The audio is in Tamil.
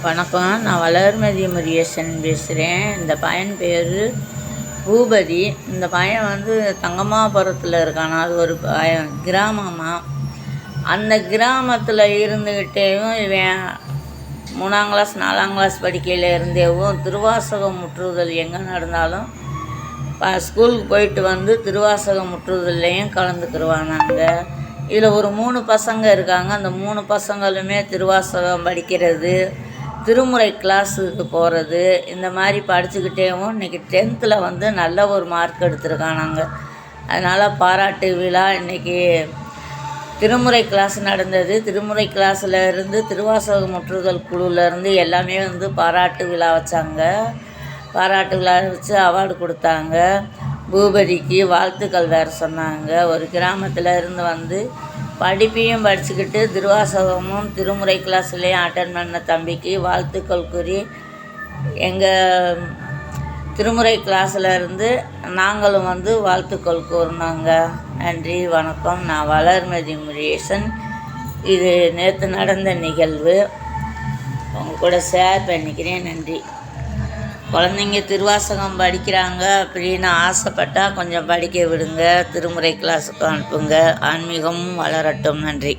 வணக்கம். நான் வளர்மதி முருகேசன் பேசுகிறேன். இந்த பையன் பேர் பூபதி. இந்த பையன் தங்கம்மாபுரத்தில் இருக்கானா. அது ஒரு கிராமமாக. அந்த கிராமத்தில் இருந்துக்கிட்டேவும் இவன் 3ஆம் கிளாஸ் 4ஆம் கிளாஸ் படிக்கையில் இருந்தேவும் திருவாசகம் முற்றுதல் எங்கே நடந்தாலும் ஸ்கூலுக்கு போயிட்டு திருவாசகம் முற்றுதல்லையும் கலந்துக்கிடுவானாங்க. இதில் ஒரு 3 பசங்க இருக்காங்க. அந்த 3 பசங்களுமே திருவாசகம் படிக்கிறது, திருமுறை கிளாஸுக்கு போகிறது, இந்த மாதிரி படிச்சுக்கிட்டேவும் இன்றைக்கி 10th நல்ல ஒரு மார்க் எடுத்திருக்கானாங்க. அதனால் பாராட்டு விழா இன்றைக்கி திருமுறை கிளாஸ் நடந்தது. திருமுறை கிளாஸில் இருந்து திருவாசக முற்றுதல் குழுவிலேருந்து எல்லாமே பாராட்டு விழா வச்சாங்க. பாராட்டு விழா வச்சு அவார்டு கொடுத்தாங்க. பூபதிக்கு வாழ்த்துக்கள் வேறு சொன்னாங்க. ஒரு கிராமத்தில் இருந்து படிப்பையும் படிச்சுக்கிட்டு திருவாசகமும் திருமுறை கிளாஸ்லேயும் அட்டன் பண்ண தம்பிக்கு வாழ்த்துக்கள் கூறி எங்கள் திருமுறை கிளாஸில் இருந்து நாங்களும் வாழ்த்துக்கள் கூறினாங்க. நன்றி, வணக்கம். நான் வளர்மதி முருகேசன். இது நேற்று நடந்த நிகழ்வு. உங்கள் கூட ஷேர் பண்ணிக்கிறேன். நன்றி. குழந்தைங்க திருவாசகம் படிக்கிறாங்க அப்படின்னு ஆசைப்பட்டால் கொஞ்சம் படிக்க விடுங்க. திருமுறை கிளாஸுக்கு அனுப்புங்க. ஆன்மீகமும் வளரட்டும். நன்றி.